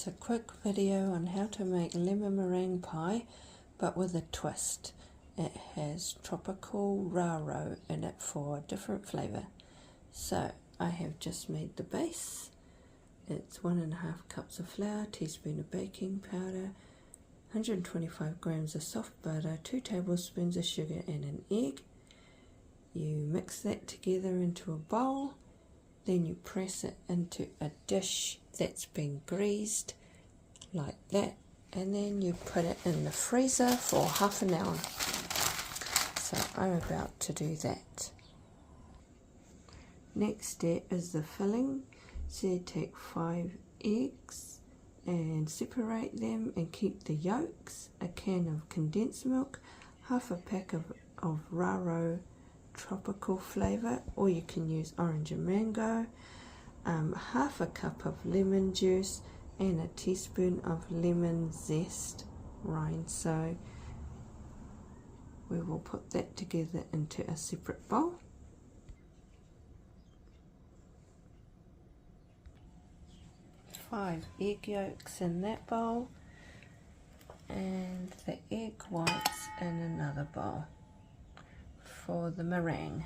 It's a quick video on how to make lemon meringue pie, but with a twist. It has tropical Raro in it for a different flavour. So I have just made the base. It's 1.5 cups of flour, teaspoon of baking powder, 125 grams of soft butter, 2 tablespoons of sugar and an egg. You mix that together into a bowl. Then you press it into a dish that's been greased like that, and then you put it in the freezer for half an hour. So I'm about to do that. Next step is the filling. So you take 5 eggs and separate them and keep the yolks, a can of condensed milk, half a pack of Raro tropical flavour, or you can use orange and mango, half a cup of lemon juice and a teaspoon of lemon zest rind. So we will put that together into a separate bowl. Five egg yolks in that bowl and the egg whites in another bowl for the meringue.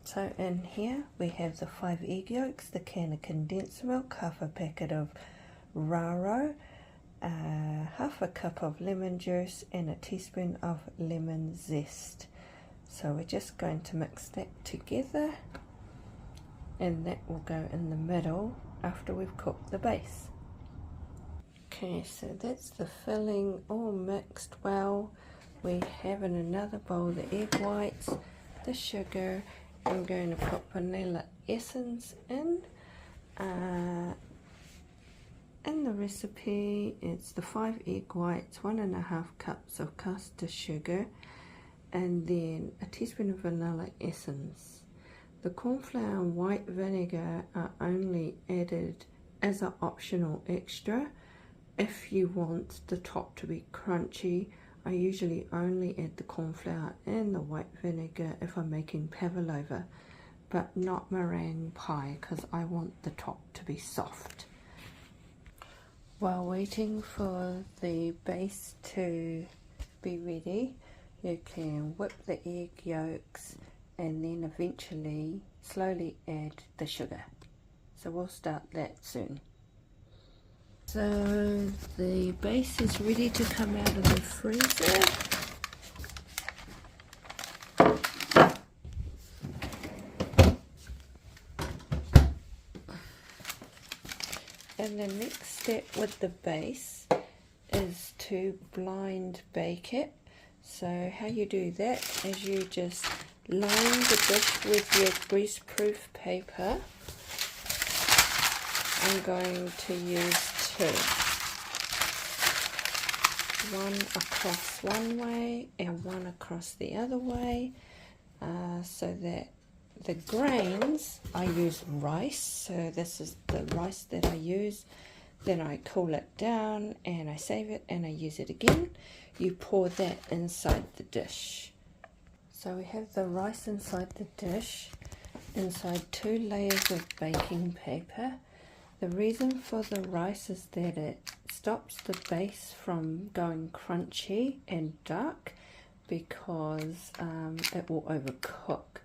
So in here we have the 5 egg yolks, the can of condensed milk, half a packet of Raro, half a cup of lemon juice and a teaspoon of lemon zest. So we're just going to mix that together, and that will go in the middle after we've cooked the base. Okay, so that's the filling all mixed well. We have in another bowl the egg whites, the sugar. I'm going to put vanilla essence in. In the recipe, it's the 5 egg whites, 1.5 cups of caster sugar, and then a teaspoon of vanilla essence. The corn flour and white vinegar are only added as an optional extra. If you want the top to be crunchy, I usually only add the corn flour and the white vinegar if I'm making pavlova, but not meringue pie because I want the top to be soft. While waiting for the base to be ready, you can whip the egg yolks and then eventually slowly add the sugar. So we'll start that soon. So the base is ready to come out of the freezer. And the next step with the base is to blind bake it. So how you do that is you just line the dish with your greaseproof paper. I'm going to use 2. One across one way and one across the other way, so that the grains, I use rice, so this is the rice that I use. Then I cool it down and I save it and I use it again. You pour that inside the dish. So we have the rice inside the dish, inside 2 layers of baking paper. The reason for the rice is that it stops the base from going crunchy and dark because it will overcook.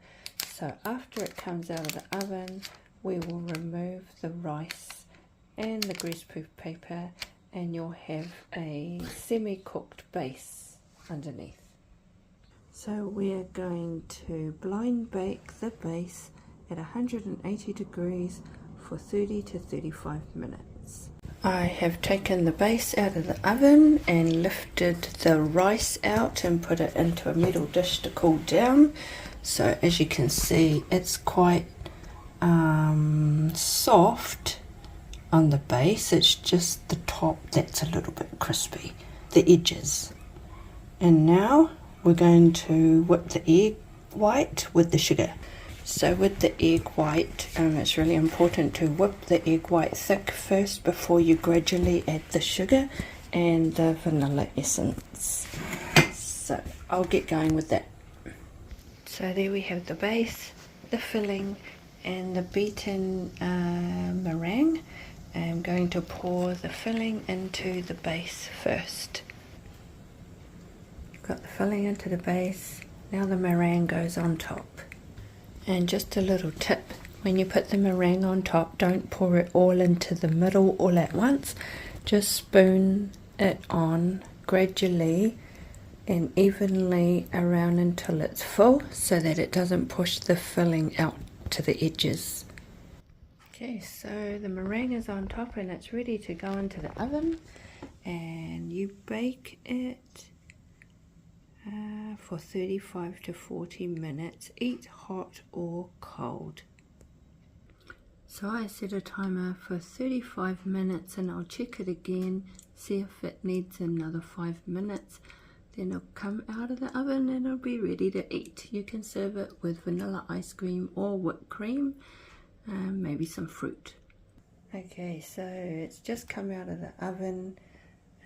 So after it comes out of the oven, we will remove the rice and the greaseproof paper, and you'll have a semi-cooked base underneath. So we are going to blind bake the base at 180 degrees for 30 to 35 minutes. I have taken the base out of the oven and lifted the rice out and put it into a metal dish to cool down. So as you can see, it's quite soft on the base. It's just the top that's a little bit crispy, the edges. And now we're going to whip the egg white with the sugar. So with the egg white, it's really important to whip the egg white thick first before you gradually add the sugar and the vanilla essence. So I'll get going with that. So there we have the base, the filling and the beaten meringue. going to pour the filling into the base first. Got the filling into the base, now the meringue goes on top. And just a little tip, when you put the meringue on top, don't pour it all into the middle all at once. Just spoon it on gradually and evenly around until it's full so that it doesn't push the filling out to the edges. Okay, so the meringue is on top and it's ready to go into the oven, and you bake it for 35 to 40 minutes. Eat hot or cold. So I set a timer for 35 minutes and I'll check it again, see if it needs another 5 minutes. Then it'll come out of the oven and it'll be ready to eat. You can serve it with vanilla ice cream or whipped cream, maybe some fruit. Okay, so it's just come out of the oven.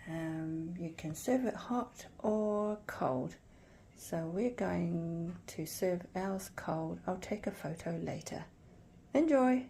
You can serve it hot or cold. So we're going to serve ours cold. I'll take a photo later. Enjoy!